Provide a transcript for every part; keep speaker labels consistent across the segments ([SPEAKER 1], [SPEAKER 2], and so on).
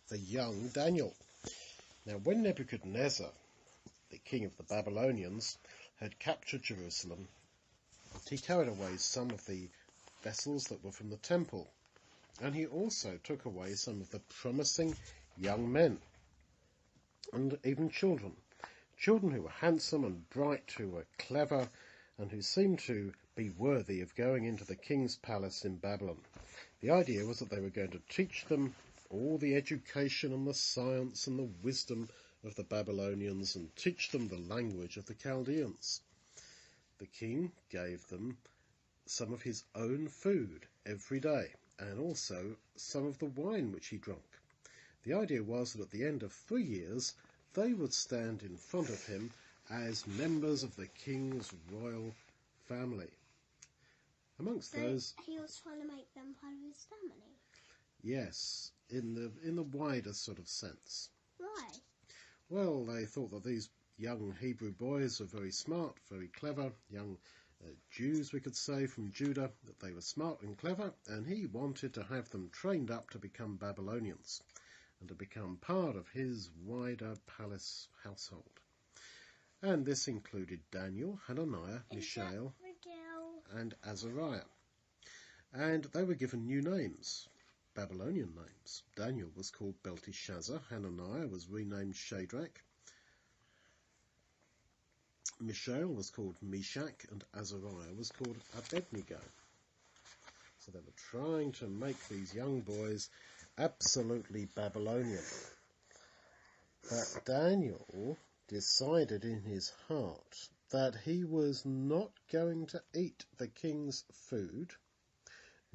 [SPEAKER 1] the young Daniel. Now, when Nebuchadnezzar, the king of the Babylonians, had captured Jerusalem, he carried away some of the vessels that were from the temple, and he also took away some of the promising young men, and even children who were handsome and bright, who were clever, and who seemed to be worthy of going into the king's palace in Babylon. The idea was that they were going to teach them all the education and the science and the wisdom of the Babylonians and teach them the language of the Chaldeans. The king gave them some of his own food every day, and also some of the wine which he drank. The idea was that at the end of 3 years, they would stand in front of him as members of the king's royal family. Amongst those,
[SPEAKER 2] he was trying to make them part of his family.
[SPEAKER 1] Yes, in the wider sort of sense.
[SPEAKER 2] Why?
[SPEAKER 1] Well, they thought that these young Hebrew boys were very smart, very clever, young Jews, we could say, from Judah, that they were smart and clever, and he wanted to have them trained up to become Babylonians and to become part of his wider palace household. And this included Daniel, Hananiah, Mishael, and Azariah. And they were given new names, Babylonian names. Daniel was called Belteshazzar, Hananiah was renamed Shadrach, Mishael was called Meshach, and Azariah was called Abednego. So they were trying to make these young boys absolutely Babylonian. But Daniel decided in his heart that he was not going to eat the king's food,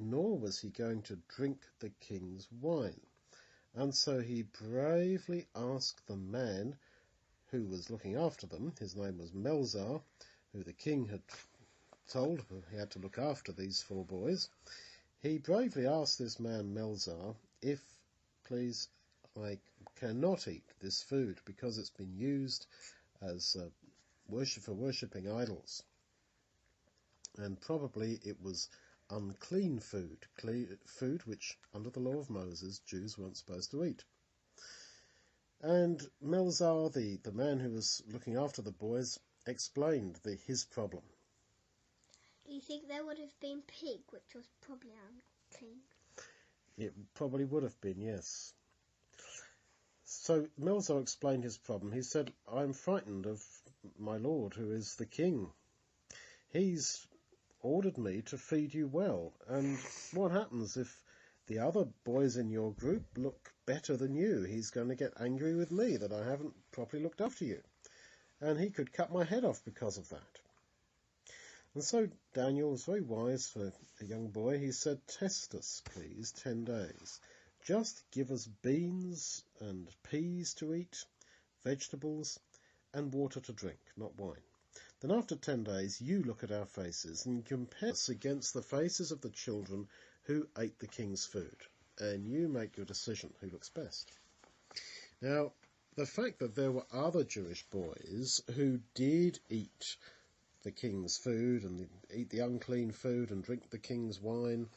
[SPEAKER 1] nor was he going to drink the king's wine. And so he bravely asked the man who was looking after them, his name was Melzar, who the king had told he had to look after these 4 boys. He bravely asked this man Melzar if, please, I cannot eat this food because it's been used as for worshipping idols. And probably it was unclean food, food which, under the law of Moses, Jews weren't supposed to eat. And Melzar, the man who was looking after the boys, explained his problem.
[SPEAKER 2] Do you think there would have been pig, which was probably unclean?
[SPEAKER 1] It probably would have been, yes. So Melzar explained his problem. He said, I'm frightened of my lord, who is the king. He's ordered me to feed you well, and what happens if the other boys in your group look better than you? He's going to get angry with me that I haven't properly looked after you, and he could cut my head off because of that. And so Daniel was very wise for a young boy. He said, test us, please, 10 days. Just give us beans and peas to eat, vegetables, and water to drink, not wine. Then after 10 days, you look at our faces and compare us against the faces of the children who ate the king's food, and you make your decision who looks best. Now, the fact that there were other Jewish boys who did eat the king's food and eat the unclean food and drink the king's wine,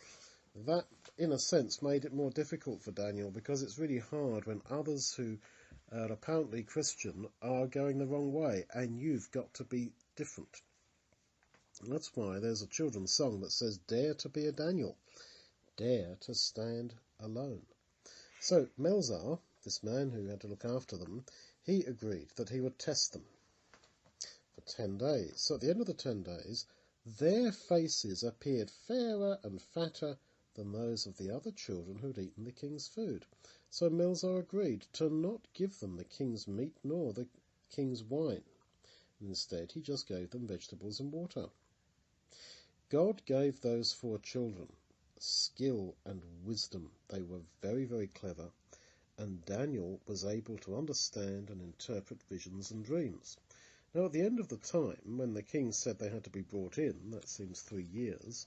[SPEAKER 1] that, in a sense, made it more difficult for Daniel, because it's really hard when others who are apparently Christian are going the wrong way, and you've got to be different. And that's why there's a children's song that says, dare to be a Daniel, dare to stand alone. So Melzar, this man who had to look after them, he agreed that he would test them for 10 days. So at the end of the 10 days, their faces appeared fairer and fatter than those of the other children who had eaten the king's food. So Melzar agreed to not give them the king's meat nor the king's wine. Instead, he just gave them vegetables and water. God gave those 4 children skill and wisdom. They were very, very clever, and Daniel was able to understand and interpret visions and dreams. Now, at the end of the time, when the king said they had to be brought in, that seems 3 years,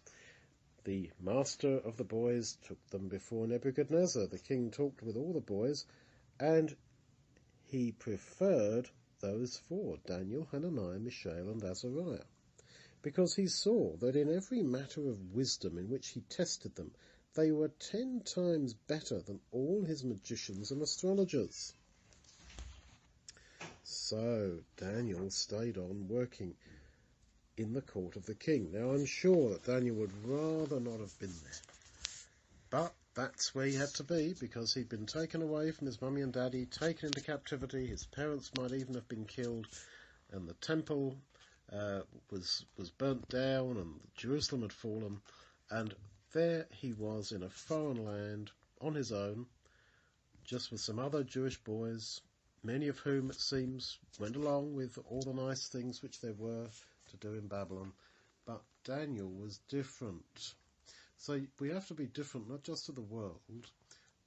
[SPEAKER 1] the master of the boys took them before Nebuchadnezzar. The king talked with all the boys, and he preferred those 4, Daniel, Hananiah, Mishael, and Azariah, because he saw that in every matter of wisdom in which he tested them, they were 10 times better than all his magicians and astrologers. So Daniel stayed on working in the court of the king. Now I'm sure that Daniel would rather not have been there, but that's where he had to be, because he'd been taken away from his mummy and daddy, taken into captivity. His parents might even have been killed, and the temple was burnt down, and Jerusalem had fallen, and there he was in a foreign land on his own, just with some other Jewish boys, many of whom, it seems, went along with all the nice things which there were to do in Babylon. But Daniel was different. So we have to be different, not just to the world,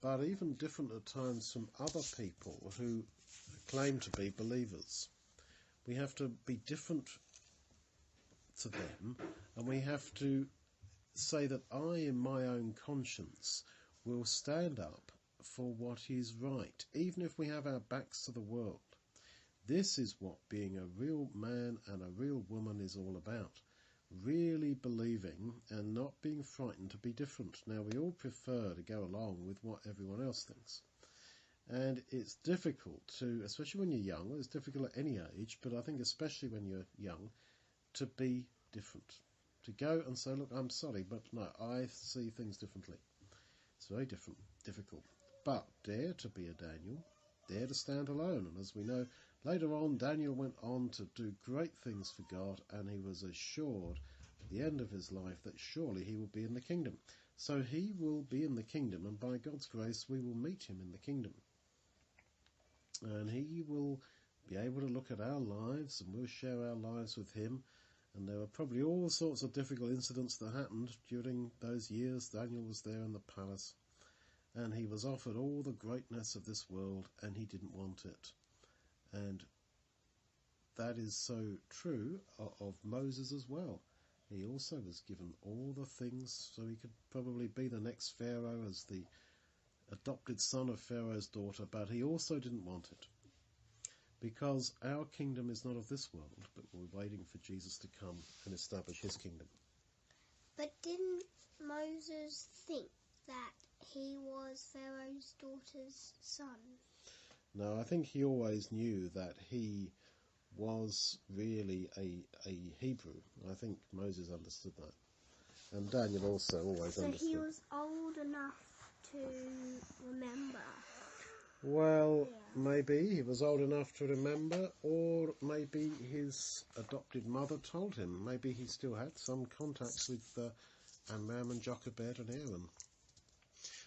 [SPEAKER 1] but even different at times from other people who claim to be believers. We have to be different to them, and we have to say that I, in my own conscience, will stand up for what is right, even if we have our backs to the world. This is what being a real man and a real woman is all about. Really believing and not being frightened to be different. Now, we all prefer to go along with what everyone else thinks. And it's difficult to, especially when you're young, well, it's difficult at any age, but I think especially when you're young, to be different. To go and say, look, I'm sorry, but no, I see things differently. It's very difficult. But dare to be a Daniel, dare to stand alone. And as we know, later on, Daniel went on to do great things for God, and he was assured at the end of his life that surely he will be in the kingdom. So he will be in the kingdom, and by God's grace, we will meet him in the kingdom. And he will be able to look at our lives, and we'll share our lives with him. And there were probably all sorts of difficult incidents that happened during those years Daniel was there in the palace. And he was offered all the greatness of this world, and he didn't want it. And that is so true of Moses as well. He also was given all the things so he could probably be the next Pharaoh as the adopted son of Pharaoh's daughter, but he also didn't want it. Because our kingdom is not of this world, but we're waiting for Jesus to come and establish his kingdom.
[SPEAKER 2] But didn't Moses think that he was Pharaoh's daughter's son?
[SPEAKER 1] No, I think he always knew that he was really a Hebrew. I think Moses understood that. And Daniel also always understood.
[SPEAKER 2] So he was old enough to remember.
[SPEAKER 1] Well, maybe he was old enough to remember, or maybe his adopted mother told him. Maybe he still had some contacts with Amram and Jochebed and Aaron.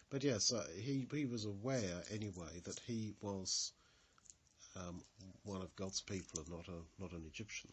[SPEAKER 1] But yes, he was aware anyway that he was one of God's people and not an Egyptian.